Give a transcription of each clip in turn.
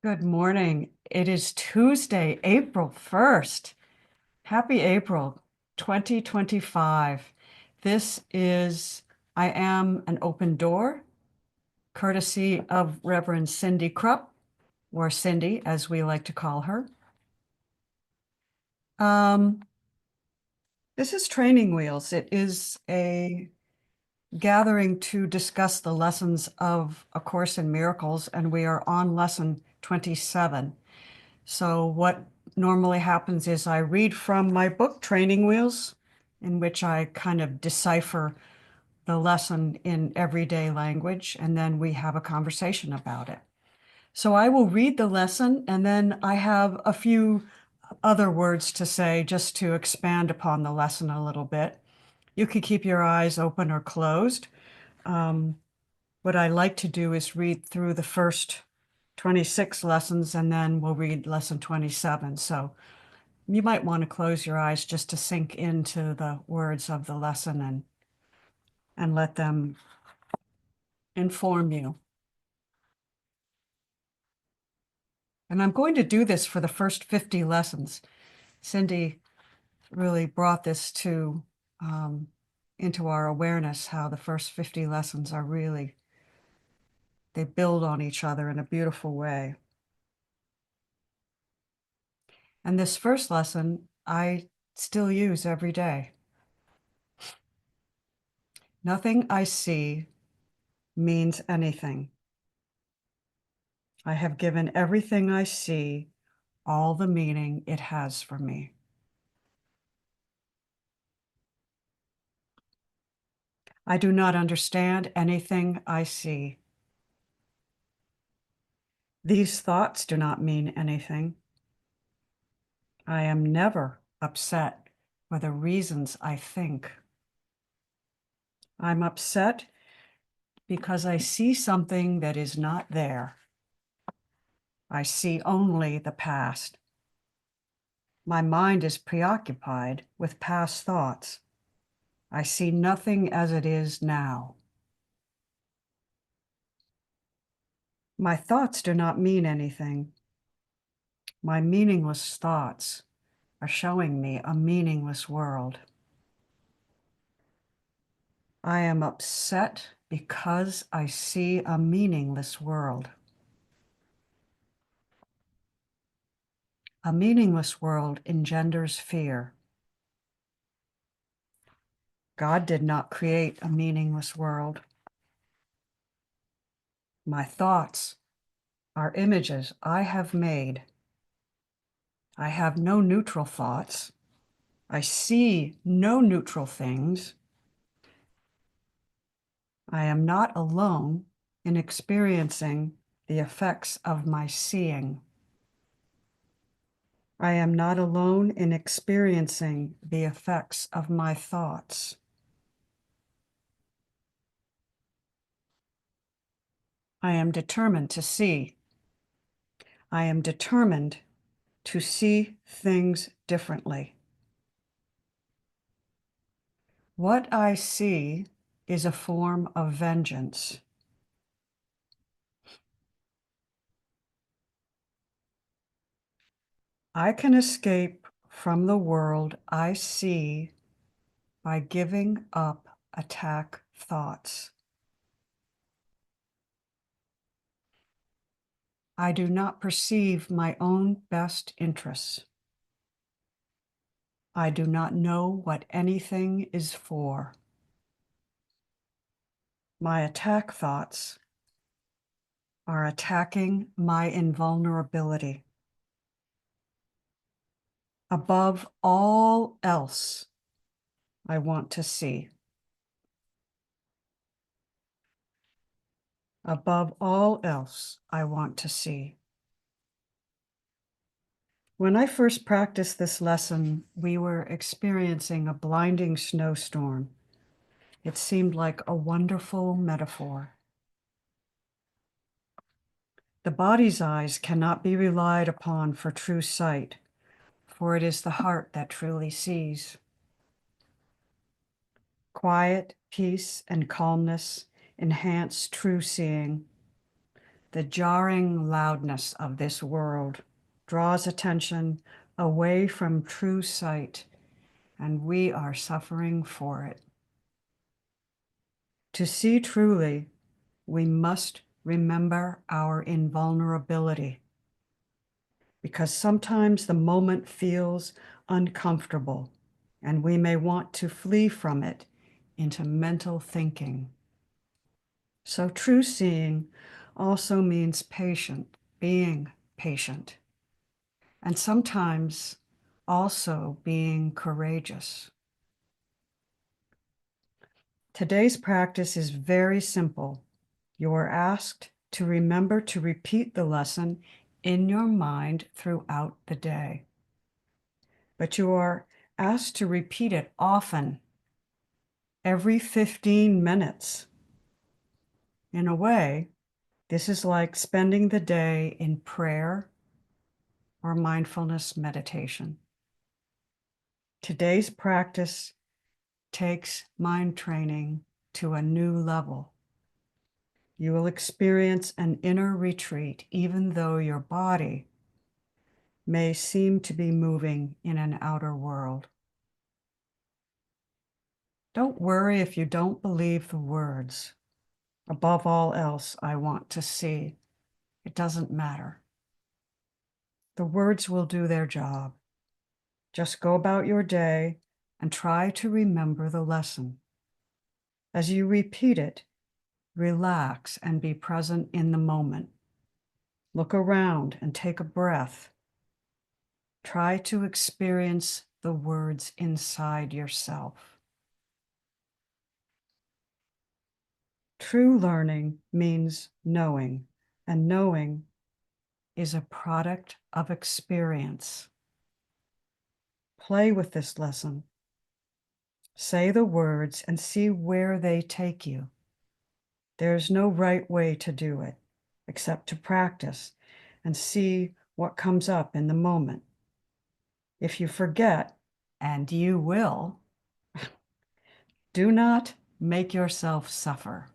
Good morning. It is Tuesday, April 1st. Happy April 2025. This is I Am an Open Door, courtesy of Reverend Cindy Krupp, or Cindy, as we like to call her. Um, this is Training Wheels. It is a gathering to discuss the lessons of A Course in Miracles, and we are on lesson 27. So what normally happens is I read from my book, Training Wheels, in which I kind of decipher the lesson in everyday language, and then we have a conversation about it. So I will read the lesson, and then I have a few other words to say just to expand upon the lesson a little bit. You could keep your eyes open or closed. Um, what I like to do is read through the first 26 lessons, and then we'll read lesson 27. So you might want to close your eyes just to sink into the words of the lesson and let them inform you. And I'm going to do this for the first 50 lessons. Cindy really brought this to into our awareness, how the first 50 lessons are really, they build on each other in a beautiful way. And this first lesson I still use every day. Nothing I see means anything. I have given everything I see all the meaning it has for me. I do not understand anything I see. These thoughts do not mean anything. I am never upset for the reasons I think. I'm upset because I see something that is not there. I see only the past. My mind is preoccupied with past thoughts. I see nothing as it is now. My thoughts do not mean anything. My meaningless thoughts are showing me a meaningless world. I am upset because I see a meaningless world. A meaningless world engenders fear. God did not create a meaningless world. My thoughts are images I have made. I have no neutral thoughts. I see no neutral things. I am not alone in experiencing the effects of my seeing. I am not alone in experiencing the effects of my thoughts. I am determined to see. I am determined to see things differently. What I see is a form of vengeance. I can escape from the world I see by giving up attack thoughts. I do not perceive my own best interests. I do not know what anything is for. My attack thoughts are attacking my invulnerability. Above all else, I want to see. Above all else, I want to see. When I first practiced this lesson, we were experiencing a blinding snowstorm. It seemed like a wonderful metaphor. The body's eyes cannot be relied upon for true sight, for it is the heart that truly sees. Quiet, peace, and calmness enhance true seeing. The jarring loudness of this world draws attention away from true sight, and we are suffering for it. To see truly, we must remember our invulnerability, because sometimes the moment feels uncomfortable and we may want to flee from it into mental thinking. So true seeing also means being patient, and sometimes also being courageous. Today's practice is very simple. You are asked to remember to repeat the lesson in your mind throughout the day. But you are asked to repeat it often, every 15 minutes. In a way, this is like spending the day in prayer or mindfulness meditation. Today's practice takes mind training to a new level. You will experience an inner retreat, even though your body may seem to be moving in an outer world. Don't worry if you don't believe the words. Above all else, I want to see. It doesn't matter. The words will do their job. Just go about your day and try to remember the lesson. As you repeat it, relax and be present in the moment. Look around and take a breath. Try to experience the words inside yourself. True learning means knowing, and knowing is a product of experience. Play with this lesson. Say the words and see where they take you. There's no right way to do it, except to practice and see what comes up in the moment. If you forget, and you will, do not make yourself suffer.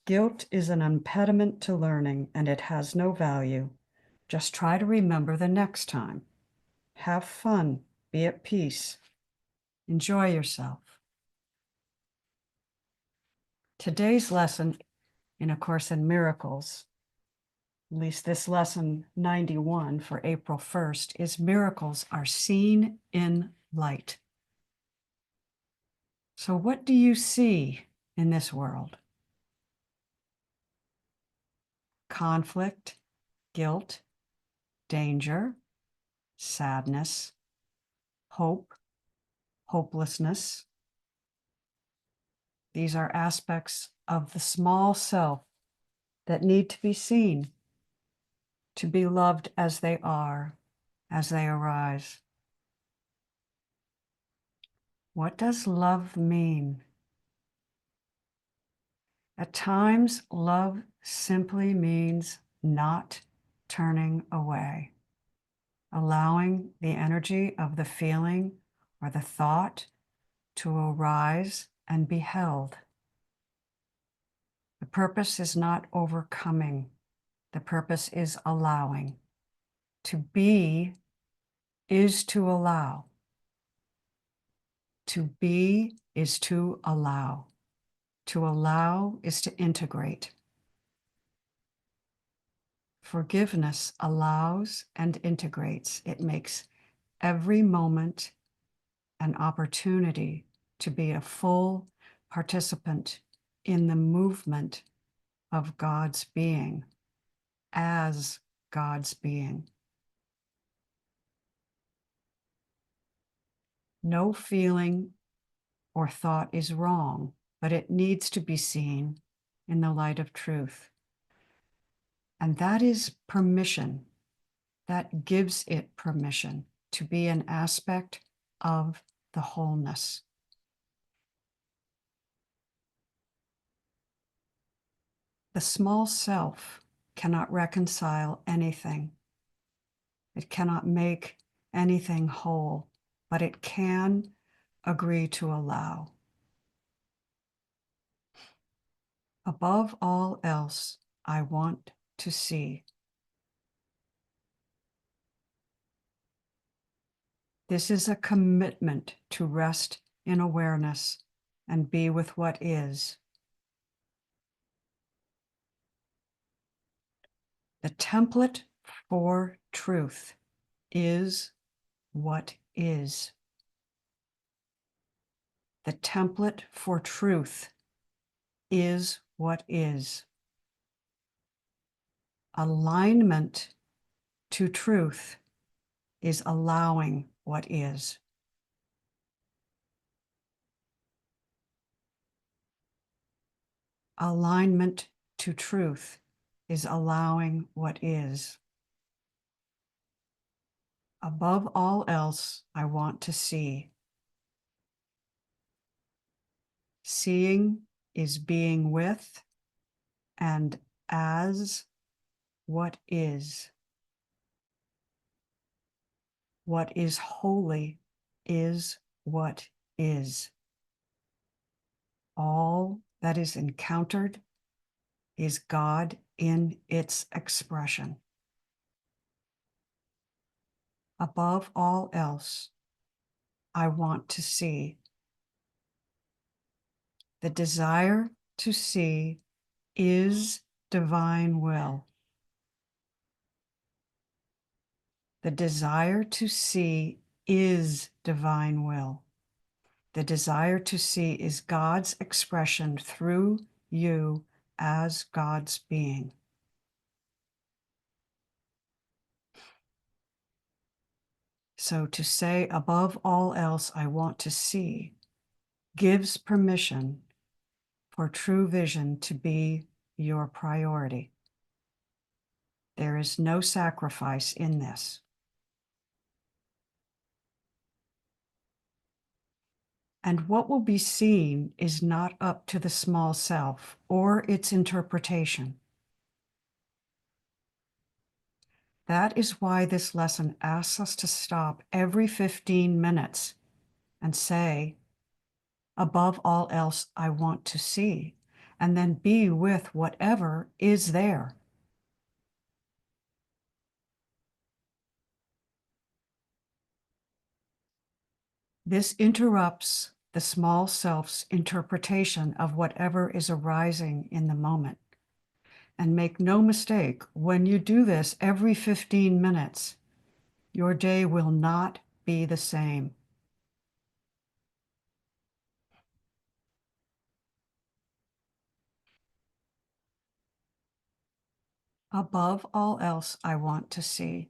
Guilt is an impediment to learning, and it has no value. Just try to remember the next time. Have fun. Be at peace. Enjoy yourself. Today's lesson in A Course in Miracles, at least this lesson 91 for April 1st, is miracles are seen in light. So what do you see in this world? Conflict, guilt, danger, sadness, hope, hopelessness. These are aspects of the small self that need to be seen, to be loved as they are, as they arise. What does love mean? At times, love simply means not turning away, allowing the energy of the feeling or the thought to arise and be held. The purpose is not overcoming. The purpose is allowing. To be is to allow. To be is to allow. To allow is to integrate. Forgiveness allows and integrates. It makes every moment an opportunity to be a full participant in the movement of God's being, as God's being. No feeling or thought is wrong, but it needs to be seen in the light of truth. And that is permission. That gives it permission to be an aspect of the wholeness. The small self cannot reconcile anything. It cannot make anything whole, but it can agree to allow. Above all else, I want to see. This is a commitment to rest in awareness and be with what is. The template for truth is what is. The template for truth is what is. Alignment to truth is allowing what is. Alignment to truth is allowing what is. Above all else, I want to see. Seeing is being with and as what is. What is holy is what is. All that is encountered is God in its expression. Above all else, I want to see. The desire to see is divine will. The desire to see is divine will. The desire to see is God's expression through you as God's being. So to say, above all else, I want to see, gives permission for true vision to be your priority. There is no sacrifice in this. And what will be seen is not up to the small self or its interpretation. That is why this lesson asks us to stop every 15 minutes and say, above all else, I want to see, and then be with whatever is there. This interrupts the small self's interpretation of whatever is arising in the moment. And make no mistake, when you do this every 15 minutes, your day will not be the same. Above all else, I want to see.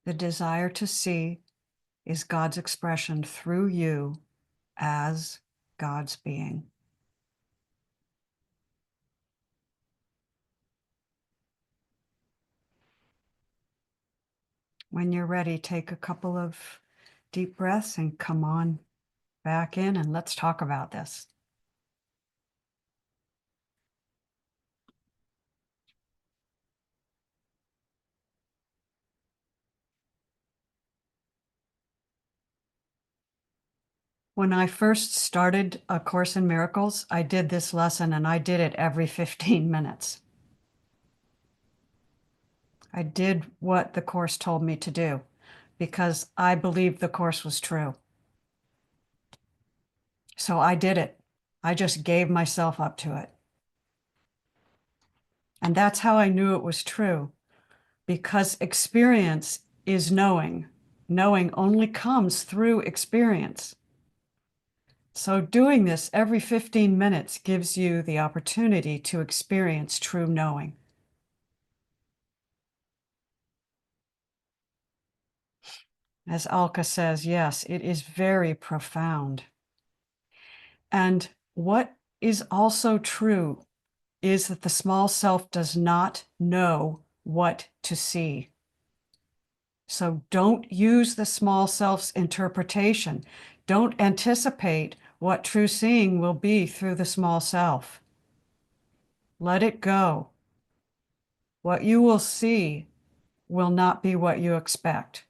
The desire to see is God's expression through you as God's being. When you're ready, take a couple of deep breaths and come on back in and let's talk about this. When I first started A Course in Miracles, I did this lesson and I did it every 15 minutes. I did what the Course told me to do because I believed the Course was true. So I did it. I just gave myself up to it. And that's how I knew it was true, because experience is knowing. Knowing only comes through experience. So doing this every 15 minutes gives you the opportunity to experience true knowing. As Alka says, yes, it is very profound. And what is also true is that the small self does not know what to see. So don't use the small self's interpretation. Don't anticipate what true seeing will be through the small self. Let it go. What you will see will not be what you expect.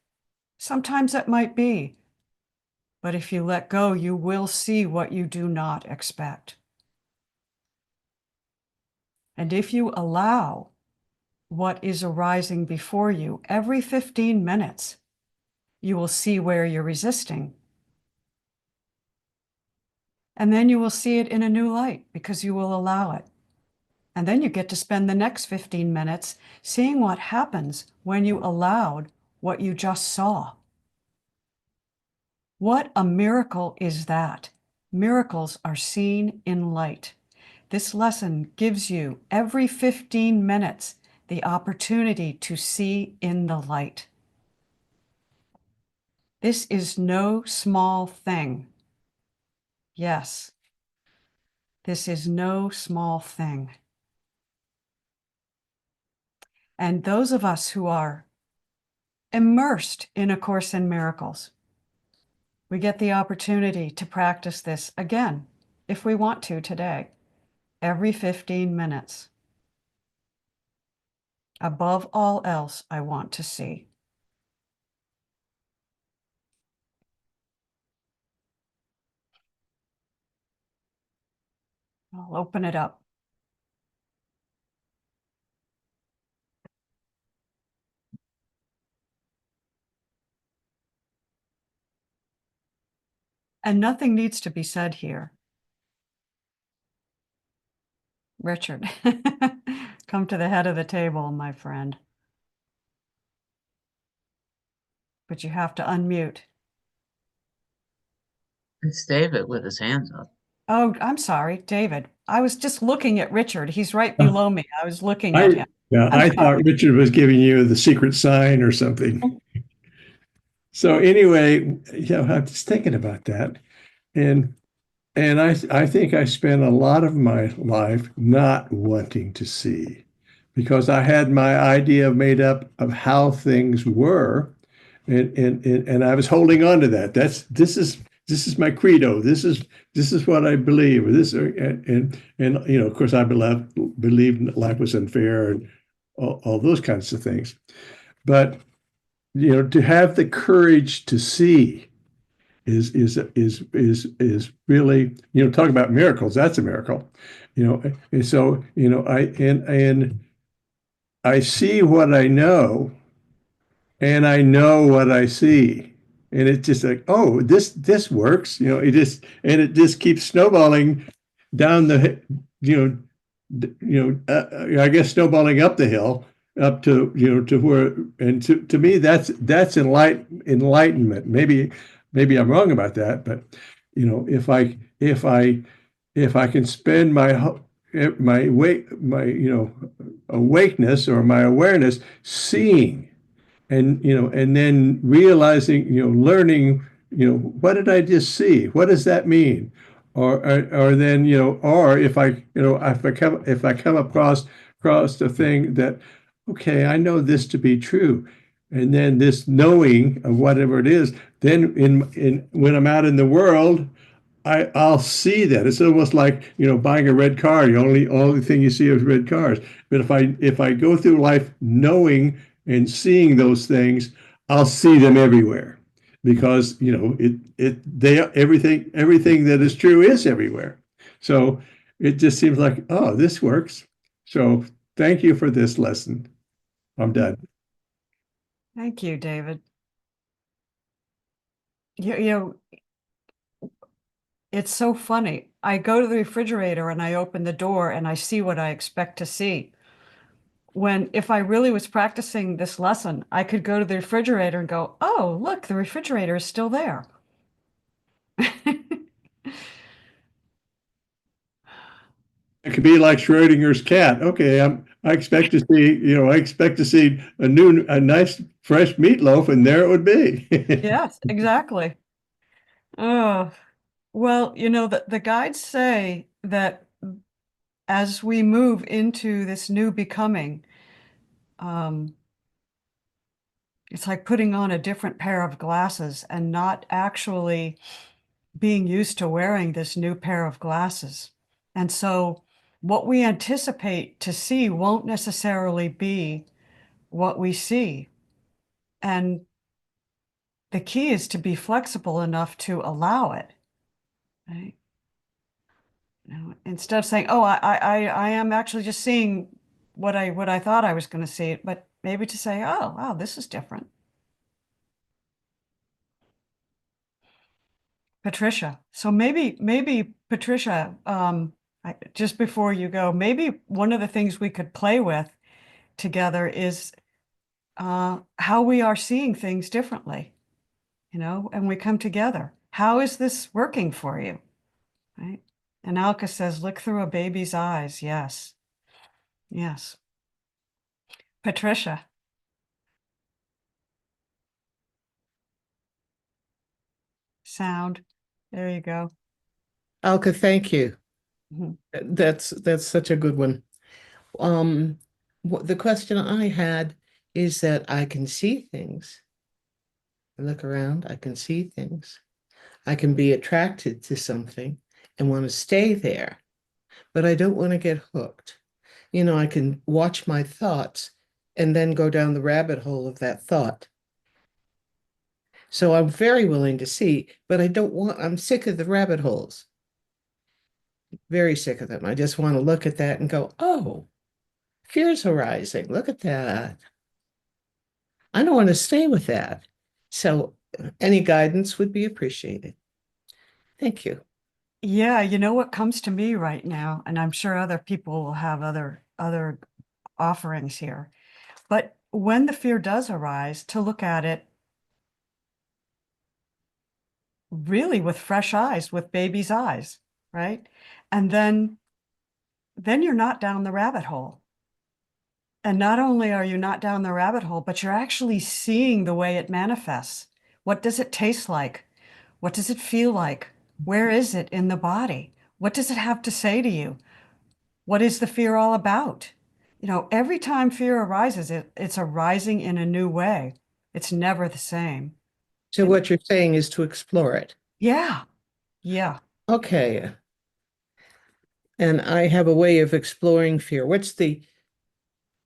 Sometimes it might be, but if you let go, you will see what you do not expect. And if you allow what is arising before you, every 15 minutes, you will see where you're resisting. And then you will see it in a new light because you will allow it. And then you get to spend the next 15 minutes seeing what happens when you allowed what you just saw. What a miracle is that? Miracles are seen in light. This lesson gives you every 15 minutes the opportunity to see in the light. This is no small thing. Yes, this is no small thing. And those of us who are immersed in A Course in Miracles, we get the opportunity to practice this again, if we want to today, every 15 minutes. Above all else, I want to see. I'll open it up. And nothing needs to be said here. Richard, come to the head of the table, my friend. But you have to unmute. It's David with his hands up. Oh, I'm sorry, David. I was just looking at Richard. He's right below me. I was looking at I him. yeah, I'm I sorry. thought Richard was giving you the secret sign or something. So anyway, yeah, I'm just thinking about that, and I think I spent a lot of my life not wanting to see, because I had my idea made up of how things were, and I was holding on to that. This is my credo. This is what I believe. And you know, of course, I believed life was unfair and all those kinds of things. But you know, to have the courage to see is really, you know, talk about miracles. That's a miracle, you know. And so you know, and I see what I know, and I know what I see. And it's just like, oh, this works, you know. It just keeps snowballing down the, you know, I guess snowballing up the hill, up to, you know, to where, and to me that's enlightenment. Maybe I'm wrong about that, but you know, if I can spend my you know, awakeness or my awareness seeing, and you know, and then realizing, you know, learning, you know, what did I just see, what does that mean, or then, you know, or if I, you know, if I come across the thing that, okay, I know this to be true, and then this knowing of whatever it is, then in when I'm out in the world, I'll see that. It's almost like, you know, buying a red car. The only thing you see is red cars. But if I go through life knowing and seeing those things, I'll see them everywhere, because you know everything that is true is everywhere. So it just seems like, oh, this works. So thank you for this lesson. I'm done. Thank you, David. You know, it's so funny. I go to the refrigerator and I open the door and I see what I expect to see. When, if I really was practicing this lesson, I could go to the refrigerator and go, oh, look, the refrigerator is still there. It could be like Schrodinger's cat. Okay, I expect to see, you know, I expect to see a nice fresh meatloaf, and there it would be. Yes, exactly. Oh, well, you know, the guides say that as we move into this new becoming, um, it's like putting on a different pair of glasses and not actually being used to wearing this new pair of glasses. And so what we anticipate to see won't necessarily be what we see. And the key is to be flexible enough to allow it, right? Instead of saying, "Oh, I am actually just seeing what I thought I was going to see," but maybe to say, "Oh, wow, this is different." Patricia. So maybe Patricia, just before you go, maybe one of the things we could play with together is how we are seeing things differently, and we come together. How is this working for you? Right? And Alka says, look through a baby's eyes. Yes. Yes. Patricia. Sound. There you go. Alka, thank you. Mhm. That's such a good one. The question I had is that I can see things. I look around, I can see things. I can be attracted to something and want to stay there, but I don't want to get hooked. I can watch my thoughts and then go down the rabbit hole of that thought. So I'm very willing to see, but I'm sick of the rabbit holes. Very sick of them. I just want to look at that and go, oh, fear's arising. Look at that. I don't want to stay with that. So any guidance would be appreciated. Thank you. Yeah, what comes to me right now, and I'm sure other people will have other offerings here. But when the fear does arise, to look at it really with fresh eyes, with baby's eyes, right? And then you're not down the rabbit hole. And not only are you not down the rabbit hole, but you're actually seeing the way it manifests. What does it taste like? What does it feel like? Where is it in the body? What does it have to say to you? What is the fear all about? Every time fear arises, it's arising in a new way. It's never the same. So what you're saying is to explore it. Yeah. Yeah. Okay. And I have a way of exploring fear. What's the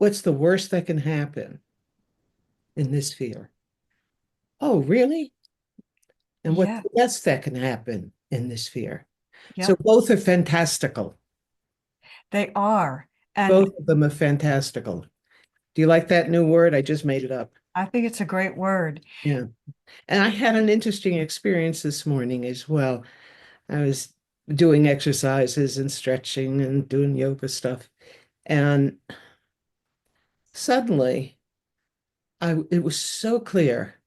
worst that can happen in this fear? Oh, really? And what's Yeah. the best that can happen in this fear? Yeah. So both are fantastical. They are. And Both of them are fantastical. Do you like that new word? I just made it up. I think it's a great word. Yeah. And I had an interesting experience this morning as well. I was doing exercises and stretching and doing yoga stuff. And suddenly, it was so clear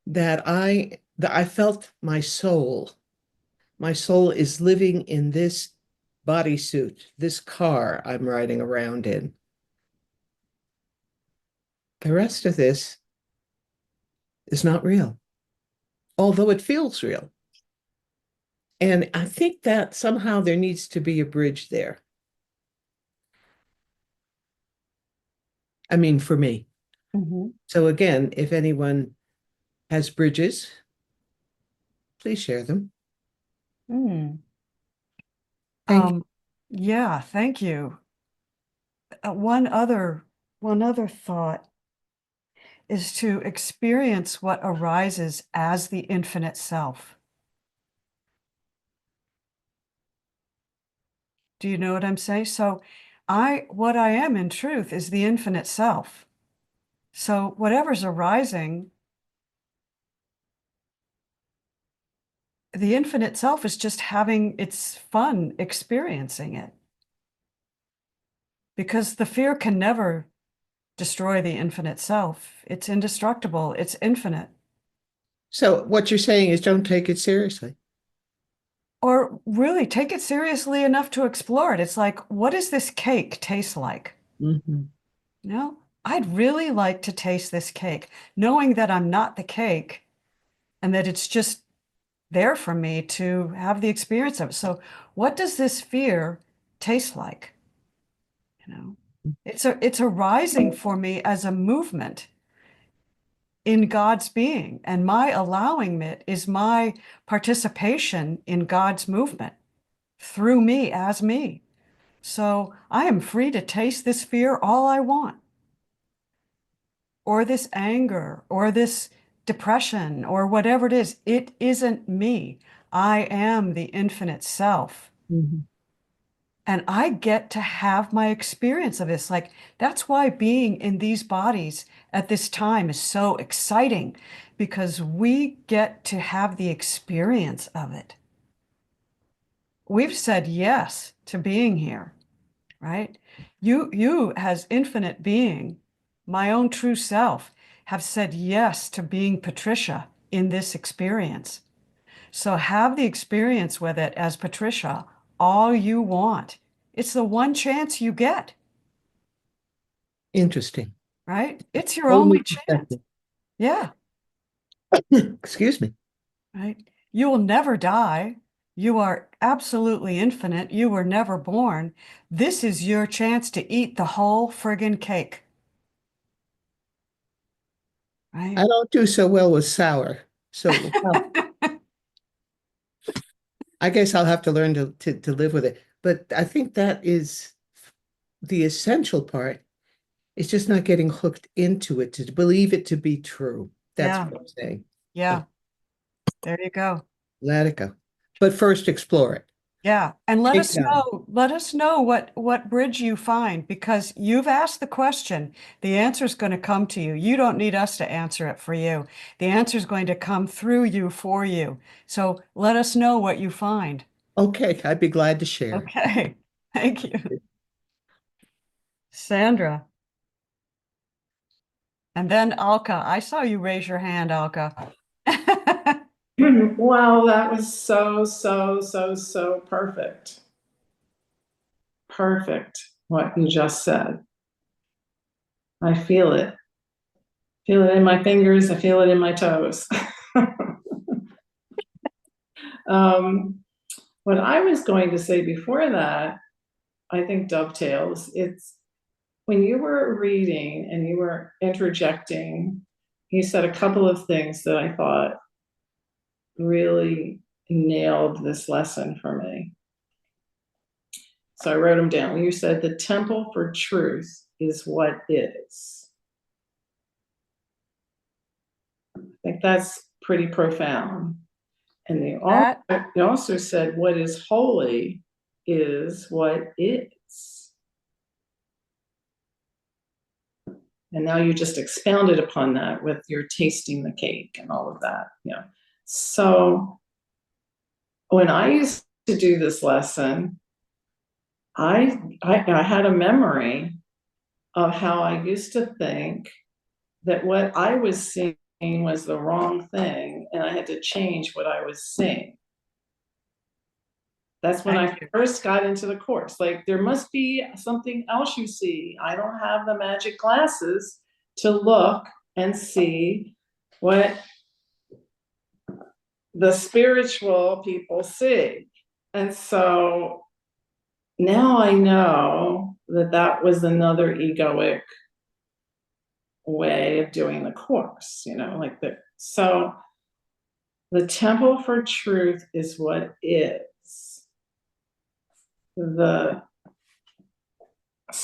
that I felt my soul. My soul is living in this bodysuit, this car I'm riding around in. The rest of this is not real, although it feels real. And I think that somehow there needs to be a bridge there. I mean, for me. Mhm. So again, if anyone has bridges, please share them. Mm. Thank you. Yeah, thank you. One other thought is to experience what arises as the infinite self. Do you know what I'm saying? So what I am in truth is the infinite self. So whatever's arising, the infinite self is just having its fun experiencing it. Because the fear can never destroy the infinite self. It's indestructible. It's infinite. So what you're saying is don't take it seriously. Or really take it seriously enough to explore it. It's like, what does this cake taste like? Mm-hmm. I'd really like to taste this cake, knowing that I'm not the cake and that it's just there for me to have the experience of it. So what does this fear taste like? It's arising for me as a movement in God's being, and my allowing it is my participation in God's movement. through me as me. So I am free to taste this fear all I want, or this anger, or this depression, or whatever it is. It isn't me. I am the infinite self. Mhm. And I get to have my experience of this. Like, that's why being in these bodies at this time is so exciting, because we get to have the experience of it. We've said yes to being here, right? You as infinite being, my own true self, have said yes to being Patricia in this experience. So have the experience with it as Patricia all you want. It's the one chance you get, Interesting. right? It's your Whole new only chance. perspective. Yeah, Excuse me. right. You will never die. You are absolutely infinite. You were never born. This is your chance to eat the whole friggin' cake, right? I don't do so well with sour. So I guess I'll have to learn to live with it. But I think that is the essential part. It's just not getting hooked into it to believe it to be true. That's Yeah. what I'm saying. Yeah, there you go. Let it go. But first explore it. Yeah, and Take time. let us know what bridge you find, because you've asked the question. The answer is going to come to you. You don't need us to answer it for you. The answer is going to come through you for you. So let us know what you find. Okay, I'd be glad to share. Okay, thank you. Sandra. And then Alka. I saw you raise your hand, Alka. Wow, that was so perfect. Perfect, what you just said. I feel it. Feel it in my fingers, I feel it in my toes. What I was going to say before that, I think dovetails. It's when you were reading and you were interjecting, you said a couple of things that I thought really nailed this lesson for me. So I wrote them down. You said the temple for truth is what is. I think that's pretty profound. And you also said what is holy is what is. And now you just expounded upon that with your tasting the cake and all of that. Yeah. So when I used to do this lesson, I had a memory of how I used to think that what I was seeing was the wrong thing, and I had to change what I was seeing. That's when I first got into the course. Like, there must be something else you see. I don't have the magic glasses to look and see what the spiritual people see. And so now I know that that was another egoic way of doing the course, like that. So the temple for truth is what is. So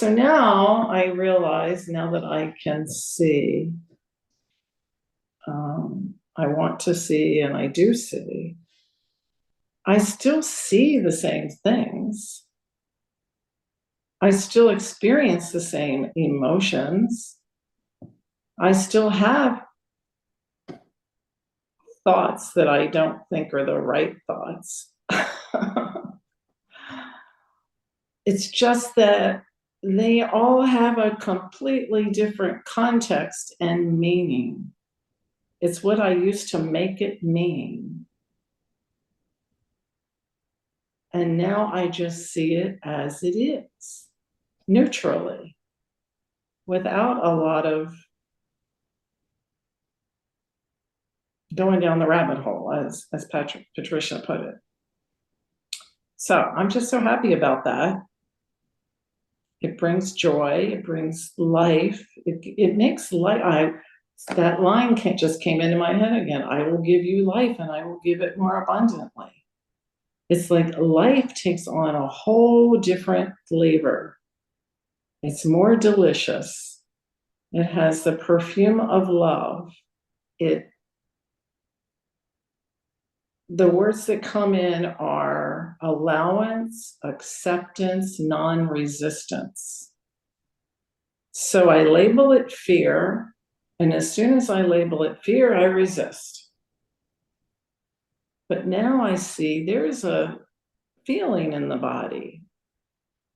now I realize, now that I can see, I want to see, and I do see, I still see the same things. I still experience the same emotions. I still have thoughts that I don't think are the right thoughts. It's just that they all have a completely different context and meaning. It's what I used to make it mean. And now I just see it as it is, neutrally, without a lot of going down the rabbit hole, as Patricia put it. So I'm just so happy about that. It brings joy, it brings life, it makes life. That line just came into my head again. I will give you life, and I will give it more abundantly. It's like life takes on a whole different flavor. It's more delicious. It has the perfume of love. The words that come in are allowance, acceptance, non-resistance. So I label it fear, and as soon as I label it fear, I resist. But now I see there's a feeling in the body.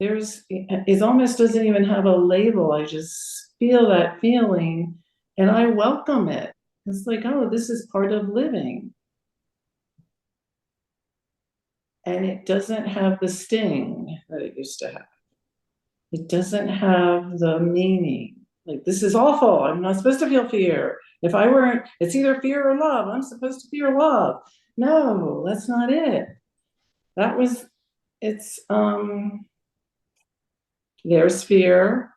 It almost doesn't even have a label. I just feel that feeling and I welcome it. It's like, oh, this is part of living. And it doesn't have the sting that it used to have. It doesn't have the meaning. Like, this is awful. I'm not supposed to feel fear. If I weren't, it's either fear or love. I'm supposed to fear love. No, that's not it. There's fear.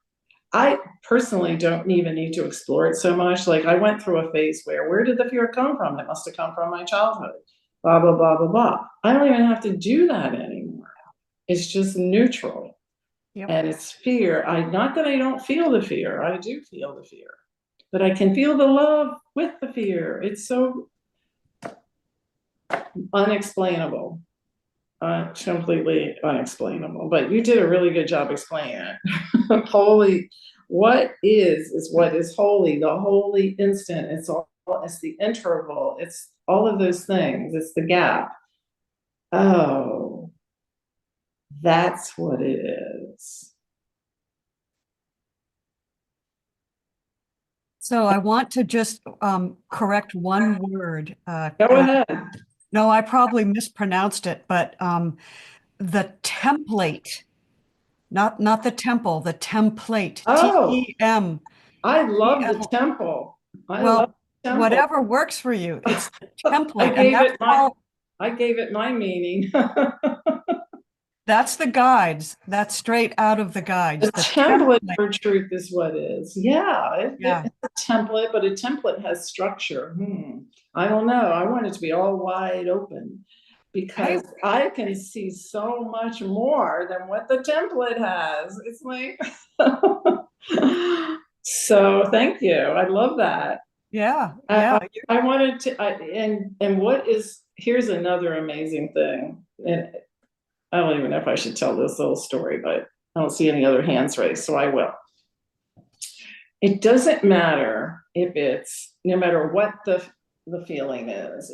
I personally don't even need to explore it so much. Like, I went through a phase where did the fear come from? It must have come from my childhood. Blah, blah, blah, blah, blah. I don't even have to do that anymore. It's just neutral. Yep. And it's fear. Not that I don't feel the fear. I do feel the fear. But I can feel the love with the fear. It's so unexplainable. Completely unexplainable. But you did a really good job explaining it. Holy, what is what is holy, the holy instant. It's the interval. It's all of those things. It's the gap. Oh, that's what it is. So I want to just correct one word. Go ahead. No, I probably mispronounced it, but the template, not the temple, the template. Oh. T-E-M. I love the temple. Whatever works for you. It's the template. I gave it my meaning. That's the guides. That's straight out of the guides. The template for truth is what is. Yeah, it's a template, but a template has structure. I don't know. I want it to be all wide open because I can see so much more than what the template has. It's like, so thank you. I love that. Yeah. I wanted to, and here's another amazing thing. And I don't even know if I should tell this little story, but I don't see any other hands raised, so I will. It doesn't matter no matter what the feeling is.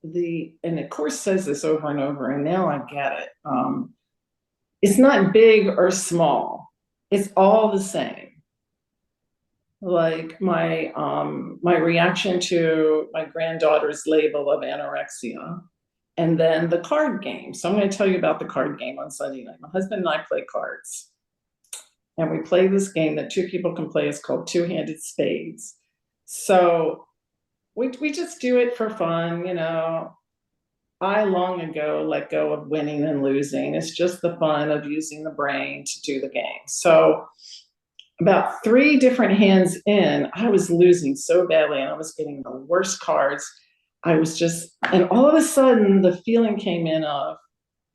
And the Course says this over and over, and now I get it. It's not big or small. It's all the same. Like my reaction to my granddaughter's label of anorexia. And then the card game. So I'm going to tell you about the card game on Sunday night. My husband and I play cards. And we play this game that two people can play. It's called Two-Handed Spades. So we just do it for fun, you know. I long ago let go of winning and losing. It's just the fun of using the brain to do the game. So about 3 different hands in, I was losing so badly and I was getting the worst cards. And all of a sudden the feeling came in of,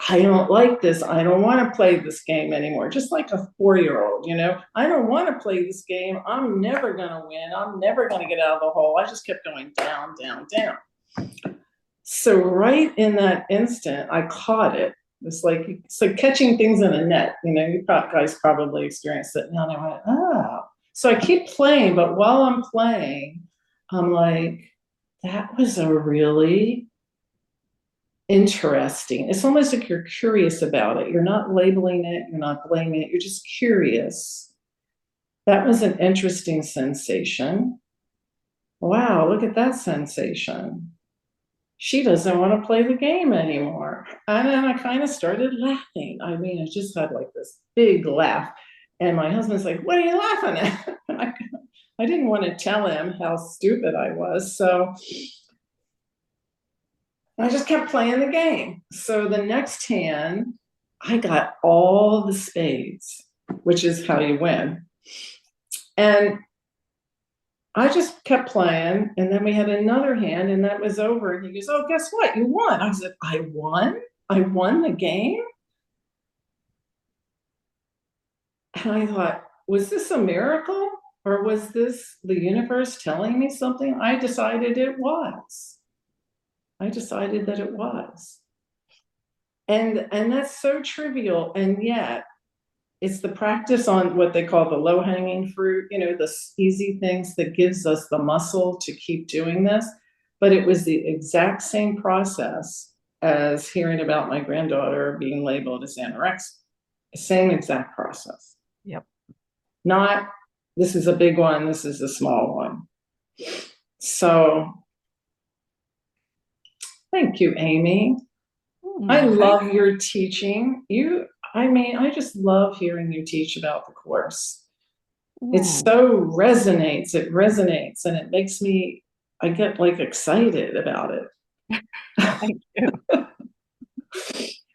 I don't like this. I don't want to play this game anymore. Just like a 4-year-old, you know, I don't want to play this game. I'm never going to win. I'm never going to get out of the hole. I just kept going down, down, down. So right in that instant, I caught it. It's like catching things in a net. You know, you guys probably experienced it. And I went, oh. So I keep playing, but while I'm playing, I'm like, that was a really interesting. It's almost like you're curious about it. You're not labeling it. You're not blaming it. You're just curious. That was an interesting sensation. Wow, look at that sensation. She doesn't want to play the game anymore. And then I kind of started laughing. I mean, I just had like this big laugh. And my husband's like, what are you laughing at? I didn't want to tell him how stupid I was. So I just kept playing the game. So the next hand, I got all the spades, which is how you win. And I just kept playing. And then we had another hand and that was over. And he goes, oh, guess what? You won. I said, I won? I won the game. And I thought, was this a miracle? Or was this the universe telling me something? I decided it was. I decided that it was. And that's so trivial, and yet it's the practice on what they call the low-hanging fruit, the easy things that gives us the muscle to keep doing this. But it was the exact same process as hearing about my granddaughter being labeled as anorexic. Same exact process. Yep. Not, this is a big one, this is a small one. So thank you, Amy. I love your teaching. I just love hearing you teach about the Course. It resonates, and it makes me, I get like excited about it. Thank you.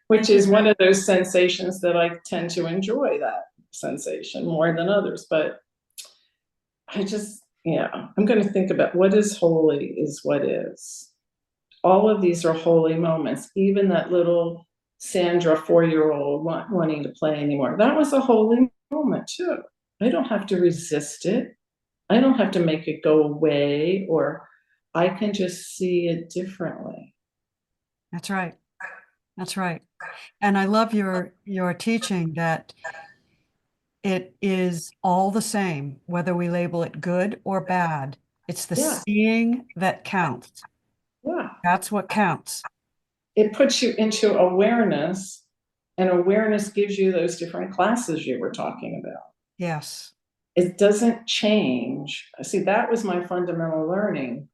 Which is one of those sensations that I tend to enjoy, that sensation more than others. But I'm going to think about what is holy is what is. All of these are holy moments. Even that little Sandra 4-year-old wanting to play anymore, that was a holy moment too. I don't have to resist it. I don't have to make it go away, or I can just see it differently. That's right. That's right. And I love your teaching that it is all the same, whether we label it good or bad. It's the Yeah. seeing that counts. Yeah. That's what counts. It puts you into awareness, and awareness gives you those different classes you were talking about. Yes. It doesn't change. See, that was my fundamental learning.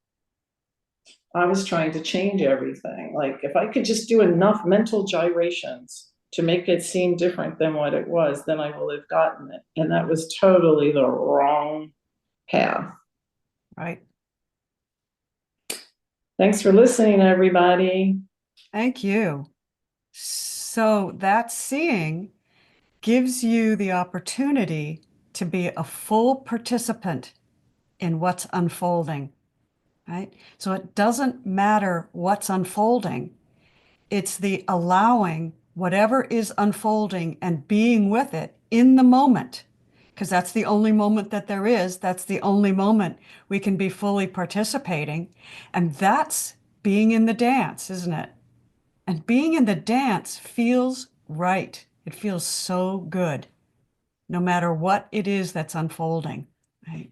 I was trying to change everything. Like, if I could just do enough mental gyrations to make it seem different than what it was, then I will have gotten it. And that was totally the wrong path. Right. Thanks for listening, everybody. Thank you. So that seeing gives you the opportunity to be a full participant in what's unfolding, right? So it doesn't matter what's unfolding. It's the allowing whatever is unfolding and being with it in the moment, because that's the only moment that there is. That's the only moment we can be fully participating. And that's being in the dance, isn't it? And being in the dance feels right. It feels so good, no matter what it is that's unfolding, right?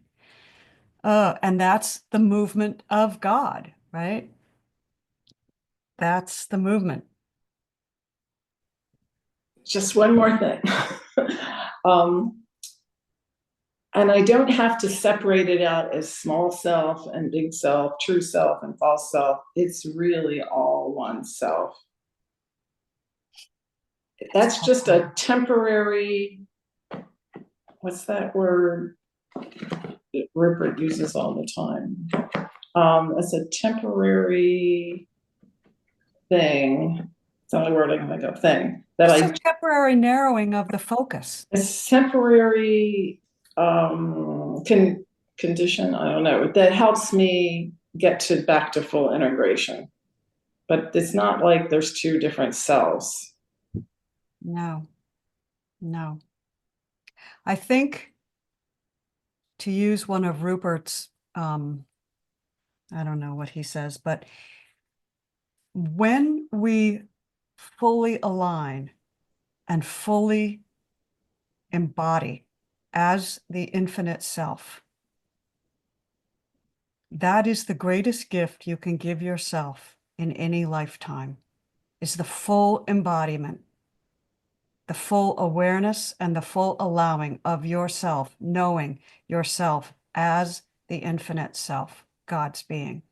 And that's the movement of God, right? That's the movement. Just one more thing. And I don't have to separate it out as small self and big self, true self and false self. It's really all one self. That's just a temporary, what's that word that Rupert uses all the time? It's a temporary thing. It's the only word I can think of, thing. It's a temporary narrowing of the focus. It's temporary condition, I don't know, that helps me get back to full integration. But it's not like there's two different selves. No. I think, to use one of Rupert's, I don't know what he says, but when we fully align and fully embody as the infinite self, that is the greatest gift you can give yourself in any lifetime, is the full embodiment, the full awareness and the full allowing of yourself, knowing yourself as the infinite self, God's being.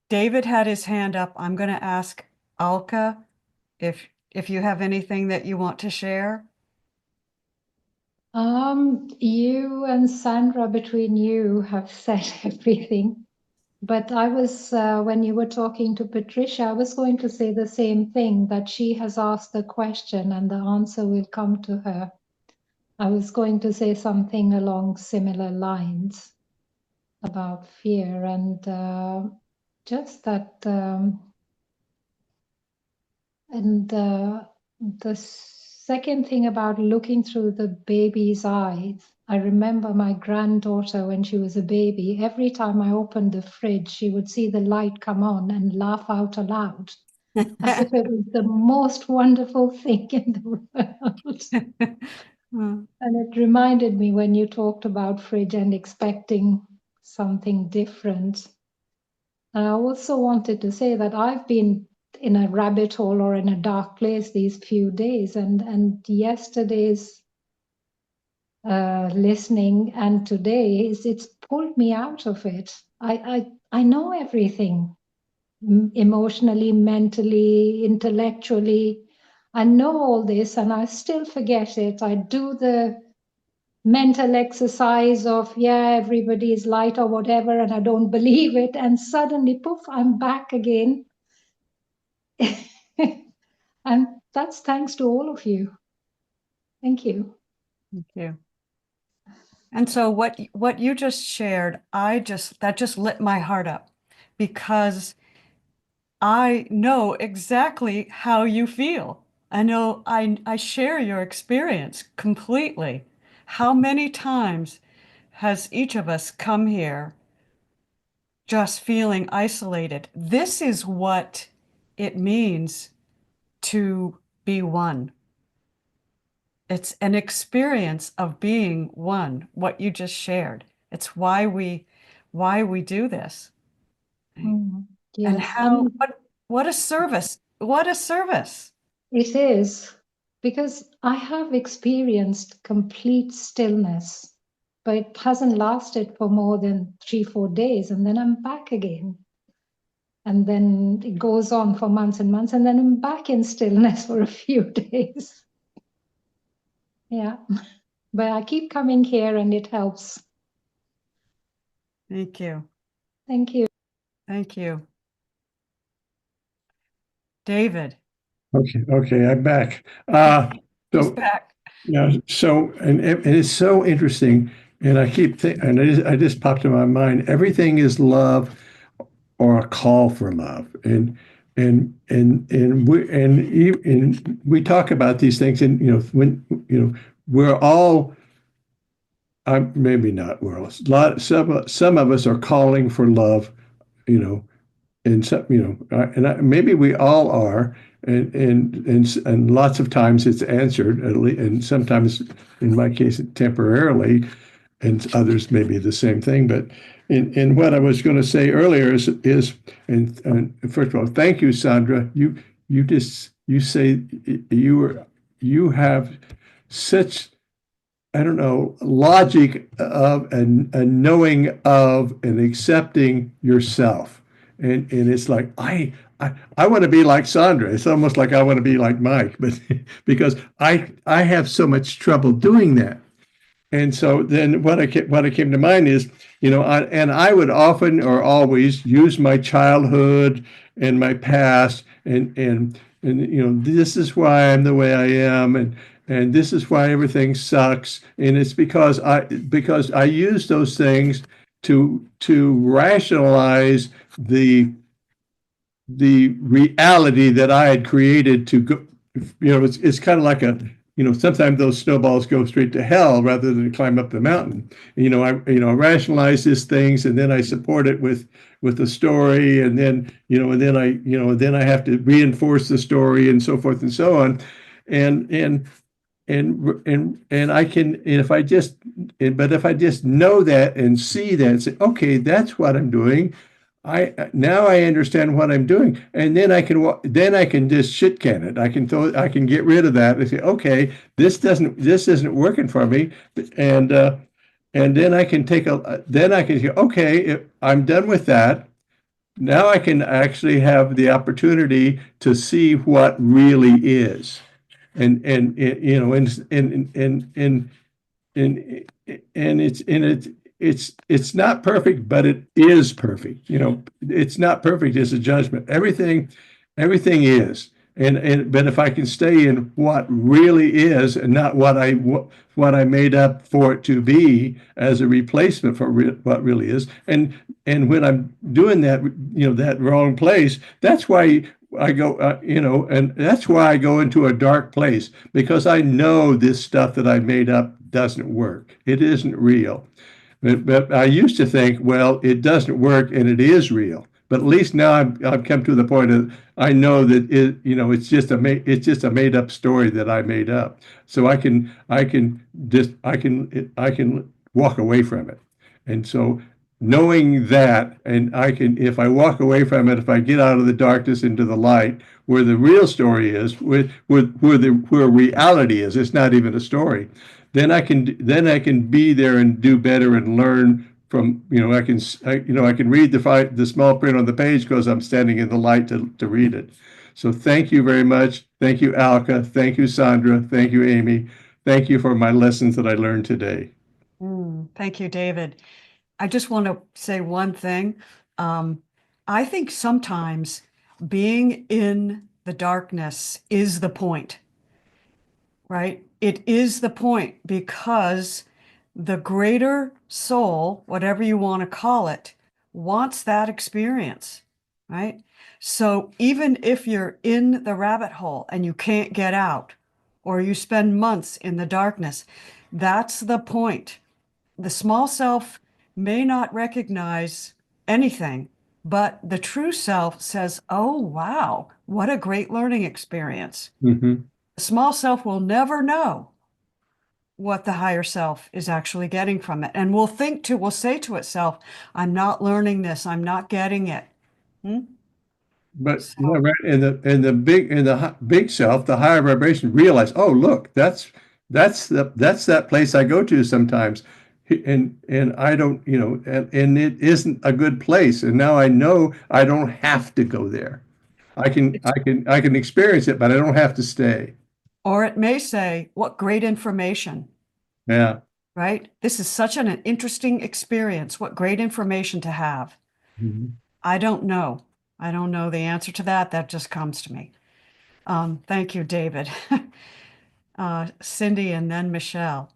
David had his hand up. I'm going to ask Alka if you have anything that you want to share. You and Sandra, between you, have said everything. But I was, when you were talking to Patricia, I was going to say the same thing, that she has asked the question and the answer will come to her. I was going to say something along similar lines. about fear, and just that, and the second thing about looking through the baby's eyes, I remember my granddaughter when she was a baby, every time I opened the fridge, she would see the light come on and laugh out aloud, as if it was the most wonderful thing in the world. Mm, And it reminded me when you talked about fridge and expecting something different. I also wanted to say that I've been in a rabbit hole or in a dark place these few days, and yesterday's listening and today it's pulled me out of it. I know everything, emotionally, mentally, intellectually. I know all this and I still forget it. I do the mental exercise of, yeah, everybody is light or whatever, and I don't believe it. And suddenly, poof, I'm back again. And that's thanks to all of you. Thank you. Thank you. And so what you just shared, that just lit my heart up, because I know exactly how you feel. I know I share your experience completely. How many times has each of us come here just feeling isolated? This is what it means to be one. It's an experience of being one, what you just shared. It's why we do this. And Yes, how what a service. What a service. it is, because I have experienced complete stillness, but it hasn't lasted for more than 3-4 days, and then I'm back again. And then it goes on for months and months, and then I'm back in stillness for a few days. Yeah, but I keep coming here and it helps. Thank you. Thank you. Thank you. David, Okay, I'm back. he's So back. yeah, so and it's so interesting, and I keep thinking, and I just popped in my mind. Everything is love or a call for love, and we talk about these things, and when we're all. Maybe not. We're all, some of us are calling for love, you know, and some, maybe we all are, and lots of times it's answered, at least, and sometimes, in my case, temporarily, and others maybe the same thing. But in what I was going to say earlier and first of all, thank you, Sandra. You say you have such, I don't know, logic of and knowing of and accepting yourself. And it's like I want to be like Sandra. It's almost like I want to be like Mike, but because I have so much trouble doing that. And so then what came to mind is, I would often or always use my childhood and my past and this is why I'm the way I am, and this is why everything sucks, and it's because I use those things to rationalize the reality that I had created to go. It's kind of like sometimes those snowballs go straight to hell rather than climb up the mountain. I rationalize these things, and then I support it with a story, and then I have to reinforce the story and so forth and so on, and I can, if I just know that and see that and say, okay, that's what I'm doing. Now I understand what I'm doing, and then I can just shit can it. I can get rid of that and say, okay, this isn't working for me, and then I can say, okay, I'm done with that. Now I can actually have the opportunity to see what really is, and it's not perfect, but it is perfect. It's not perfect as a judgment. Everything is. But if I can stay in what really is and not what I made up for it to be as a replacement for what really is, and when I'm doing that, that wrong place, that's why I go, and that's why I go into a dark place, because I know this stuff that I made up doesn't work. It isn't real. But I used to think, well, it doesn't work and it is real. But at least now I've come to the point of I know that it's just a made up story that I made up. So I can walk away from it. And so knowing that, and I can, if I walk away from it, if I get out of the darkness into the light, where the real story is, where reality is, it's not even a story. Then I can be there and do better and learn from, I can read the small print on the page because I'm standing in the light to read it. So thank you very much. Thank you, Alka. Thank you, Sandra. Thank you, Amy. Thank you for my lessons that I learned today. Thank you, David. I just want to say one thing. I think sometimes being in the darkness is the point, right? It is the point because the greater soul, whatever you want to call it, wants that experience, right? So even if you're in the rabbit hole and you can't get out, or you spend months in the darkness, that's the point. The small self may not recognize anything, but the true self says, oh, wow, what a great learning experience. Mm-hmm. The small self will never know what the higher self is actually getting from it. And will say to itself, I'm not learning this, I'm not getting it. But So- right, big self, the higher vibration, realize, oh, look, that's that place I go to sometimes, and I don't, and it isn't a good place, and now I know I don't have to go there. I can experience it, but I don't have to stay. Or it may say, what great information, Yeah. right? This is such an interesting experience. What great information to have. Mhm. I don't know. I don't know the answer to that. That just comes to me. Thank you, David. Cindy and then Michelle.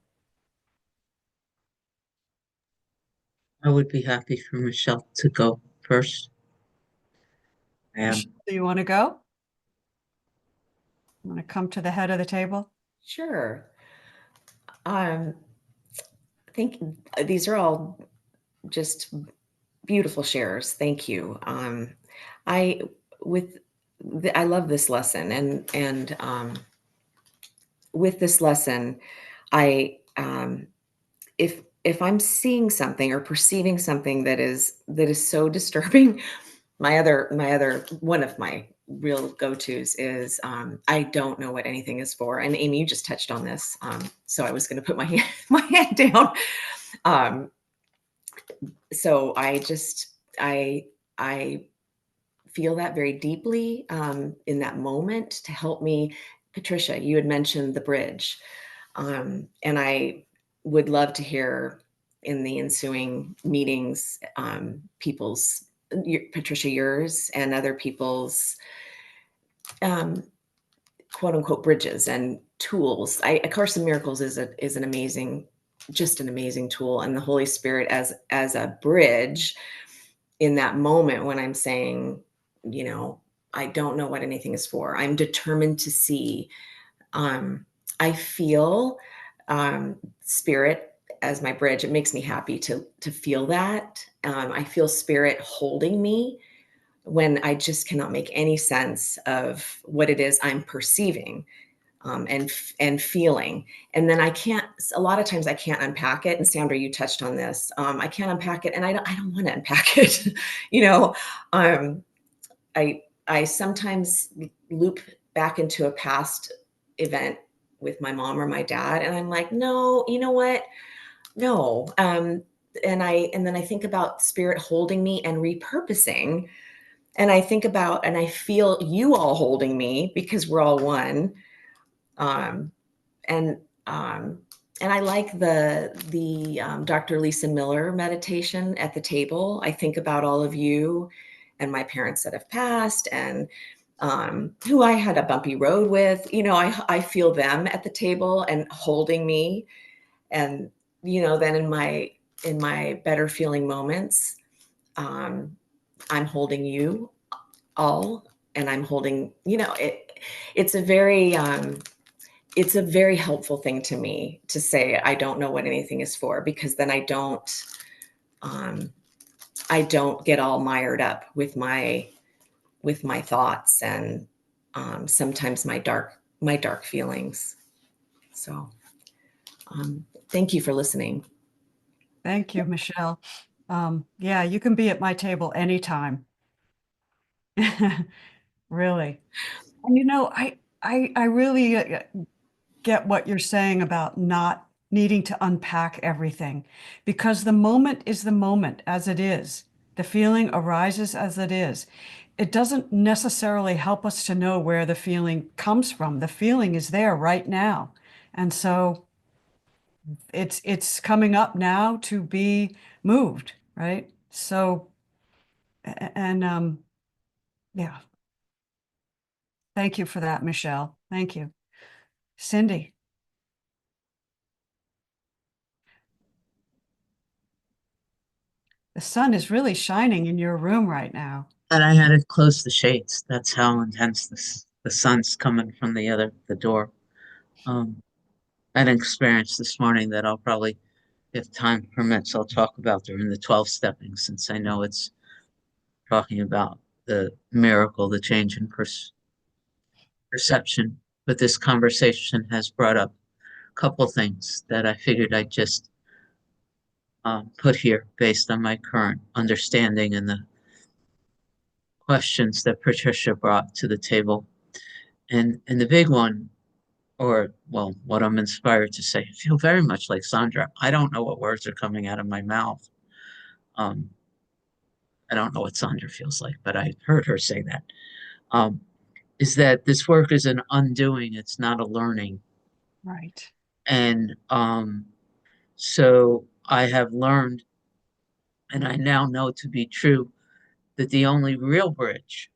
I would be happy for Michelle to go first. Michelle, do you want to go? Want to come to the head of the table? Sure. I think these are all just beautiful shares. Thank you. I with I love this lesson, and with this lesson, I if I'm seeing something or perceiving something that is so disturbing, my other one of my real go-tos is I don't know what anything is for. And Amy, you just touched on this, so I was going to put my hand down. So I feel that very deeply in that moment to help me. Patricia, you had mentioned the bridge, and I would love to hear in the ensuing meetings Patricia, yours and other people's quote unquote bridges and tools. A Course in Miracles is an amazing, just an amazing tool, and the Holy Spirit as a bridge in that moment when I'm saying, I don't know what anything is for. I'm determined to see. I feel Spirit as my bridge. It makes me happy to feel that. I feel Spirit holding me when I just cannot make any sense of what it is I'm perceiving and feeling. And then a lot of times I can't unpack it. And Sandra, you touched on this. I can't unpack it, and I don't want to unpack it. I sometimes loop back into a past event with my mom or my dad, and I'm like, no, you know what? No. And then I think about Spirit holding me and repurposing. And I think about, and I feel you all holding me because we're all one. And I like the Dr. Lisa Miller meditation at the table. I think about all of you and my parents that have passed, and who I had a bumpy road with. You know, I feel them at the table and holding me. And, you know, then in my better feeling moments, I'm holding you all, and I'm holding, you know, it's a very, it's a very helpful thing to me to say, I don't know what anything is for, because then I don't get all mired up with my thoughts and sometimes my dark feelings. So thank you for listening. Thank you, Michelle. Yeah, you can be at my table anytime. Really. And you know, I really get what you're saying about not needing to unpack everything, because the moment is the moment as it is. The feeling arises as it is. It doesn't necessarily help us to know where the feeling comes from. The feeling is there right now. And so it's coming up now to be moved, right? So, and yeah, thank you for that, Michelle. Thank you. Cindy. The sun is really shining in your room right now. And I had to close the shades. That's how intense the sun's coming from the door. An experience this morning that I'll probably, if time permits, I'll talk about during the 12 stepping, since I know it's talking about the miracle, the change in perception. But this conversation has brought up a couple things that I figured I'd just put here based on my current understanding and the questions that Patricia brought to the table. And the big one, or well, what I'm inspired to say, I feel very much like Sandra. I don't know what words are coming out of my mouth. I don't know what Sandra feels like, but I heard her say that. Is that this work is an undoing, it's not a learning. Right. And so I have learned, and I now know to be true, that the only real bridge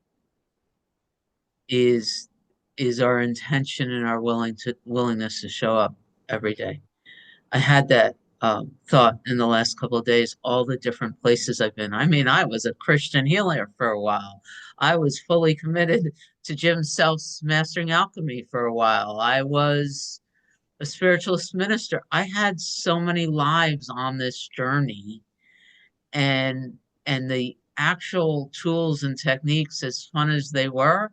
is our intention and our willingness to show up every day. I had that thought in the last couple of days, all the different places I've been. I mean, I was a Christian healer for a while. I was fully committed to Jim Self's Mastering Alchemy for a while. I was a spiritualist minister. I had so many lives on this journey, and the actual tools and techniques, as fun as they were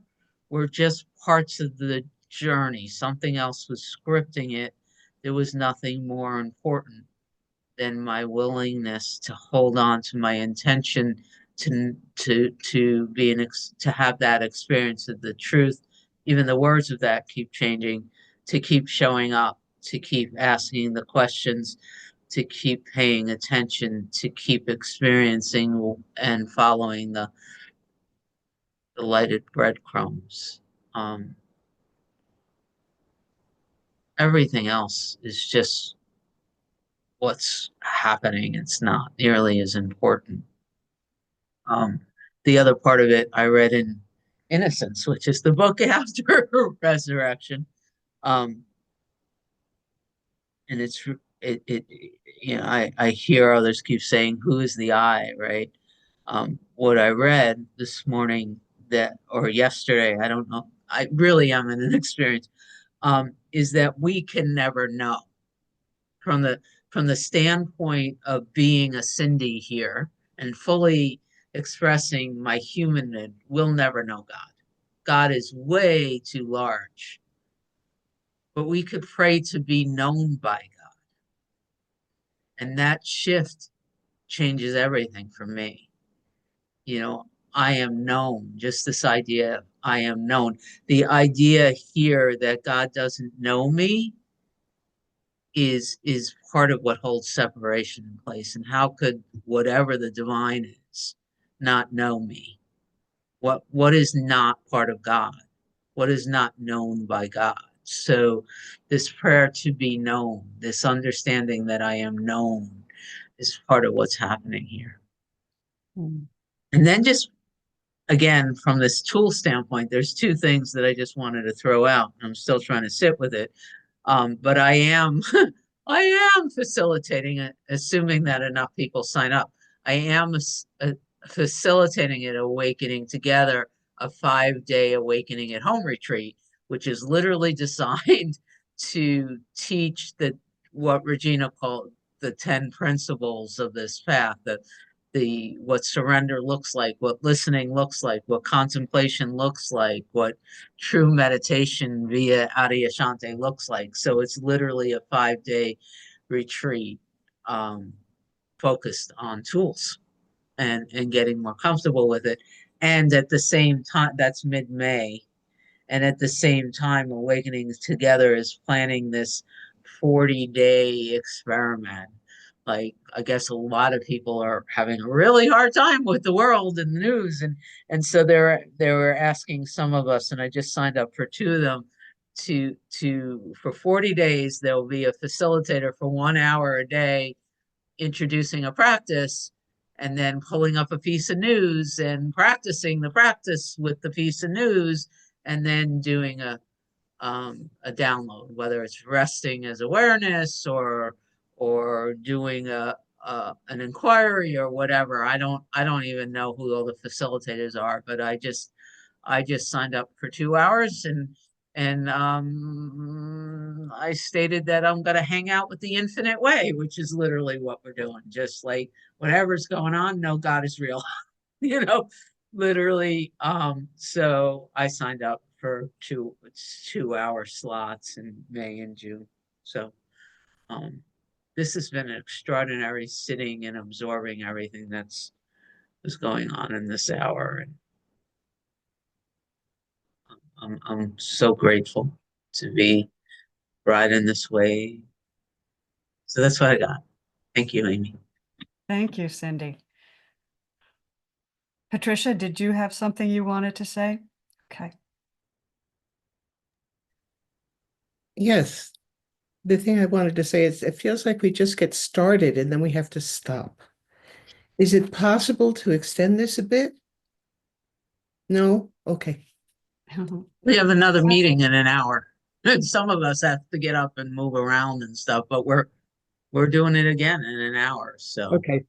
just parts of the journey. Something else was scripting it. There was nothing more important than my willingness to hold on to my intention to be to have that experience of the truth. Even the words of that keep changing, to keep showing up, to keep asking the questions, to keep paying attention, to keep experiencing and following the lighted breadcrumbs. Everything else is just what's happening. It's not nearly as important. The other part of it I read in Innocence, which is the book after Resurrection. And I hear others keep saying, who is the I, right? What I read this morning or yesterday, I don't know, I really am in an experience, is that we can never know. From the standpoint of being a Cindy here and fully expressing my humanhood, we'll never know God. God is way too large. But we could pray to be known by God. And that shift changes everything for me. You know, I am known, just this idea of I am known. The idea here that God doesn't know me is part of what holds separation in place. And how could whatever the divine is not know me? What is not part of God? What is not known by God? So this prayer to be known, this understanding that I am known, is part of what's happening here. Mm. And then just again, from this tool standpoint, there's two things that I just wanted to throw out. I'm still trying to sit with it. But I am, I am facilitating it, assuming that enough people sign up. I am facilitating it, Awakening Together, a 5-day awakening at home retreat, which is literally designed to teach what Regina called the 10 principles of this path, what surrender looks like, what listening looks like, what contemplation looks like, what true meditation via Adyashanti looks like. So it's literally a 5-day retreat focused on tools and getting more comfortable with it. And at the same time, that's mid-May. And at the same time, Awakening Together is planning this 40-day experiment. Like, I guess a lot of people are having a really hard time with the world and the news. And so they were asking some of us, and I just signed up for 2 of them, for 40 days, there will be a facilitator for 1 hour a day introducing a practice and then pulling up a piece of news and practicing the practice with the piece of news and then doing a download, whether it's resting as awareness or doing an inquiry or whatever. I don't even know who all the facilitators are, but I just signed up for 2 hours and I stated that I'm going to hang out with the infinite way, which is literally what we're doing. Just like whatever's going on, no, God is real, you know, literally. So I signed up for 2-hour slots in May and June. So, this has been an extraordinary sitting and absorbing everything was going on in this hour. And I'm so grateful to be right in this way. So that's what I got. Thank you, Amy. Thank you, Cindy. Patricia, did you have something you wanted to say? Okay. Yes. The thing I wanted to say is it feels like we just get started and then we have to stop. Is it possible to extend this a bit? No? Okay. We have another meeting in an hour. Some of us have to get up and move around and stuff, but we're doing it again in an hour. So Okay.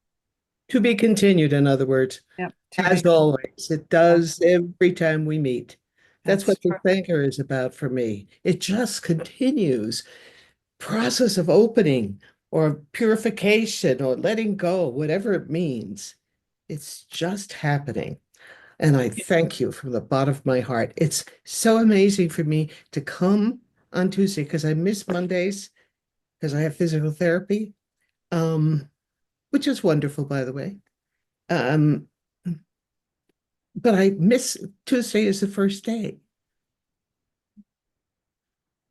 To be continued, in other words. Yep. As always, it does every time we meet. That's what the true. thinker is about for me. It just continues. Process of opening or purification or letting go, whatever it means. It's just happening. And I thank you from the bottom of my heart. It's so amazing for me to come on Tuesday because I miss Mondays because I have physical therapy, which is wonderful, by the way. But I miss Tuesday is the first day.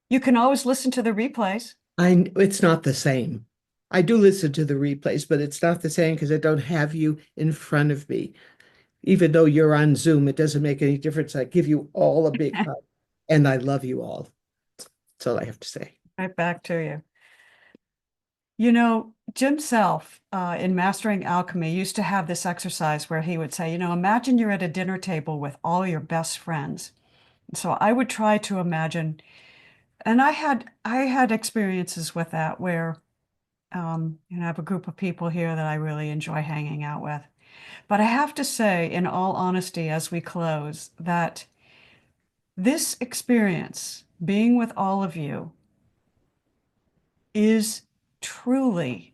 You can always listen to the replays. It's not the same. I do listen to the replays, but it's not the same because I don't have you in front of me. Even though you're on Zoom, it doesn't make any difference. I give you all a big hug, and I love you all. That's all I have to say. Right back to you. You know, Jim Self in Mastering Alchemy used to have this exercise where he would say, you know, imagine you're at a dinner table with all your best friends. So I would try to imagine, and I had experiences with that where, you know, I have a group of people here that I really enjoy hanging out with. But I have to say, in all honesty, as we close, that this experience, being with all of you, is truly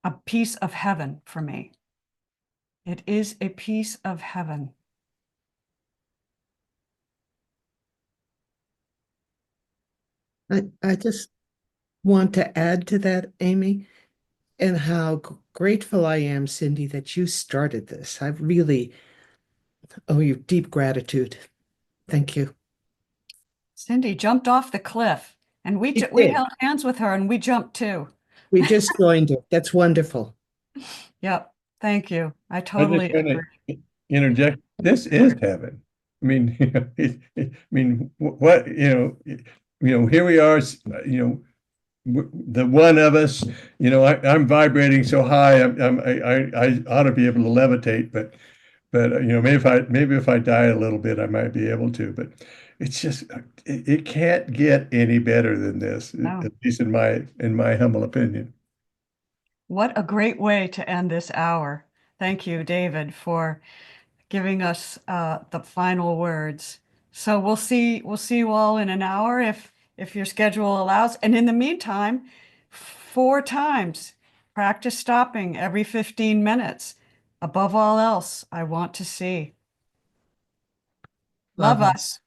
a piece of heaven for me. It is a piece of heaven. I just want to add to that, Amy, and how grateful I am, Cindy, that you started this. I really owe you deep gratitude. Thank you. Cindy jumped off the cliff, and we She we did. held hands with her, and we jumped too. We just joined it. That's wonderful. Yep. Thank you. I I totally just want agree. to interject. This is heaven. I mean, you know, I mean, what, you know, here we are, you know, the one of us, I'm vibrating so high, I ought to be able to levitate, but maybe if I diet a little bit, I might be able to. But it's just it can't get any better than this, No. at least in my humble opinion. What a great way to end this hour. Thank you, David, for giving us the final words. So we'll see you all in an hour if your schedule allows. And in the meantime, 4 times practice stopping every 15 minutes. Above all else, I want to see. Love us.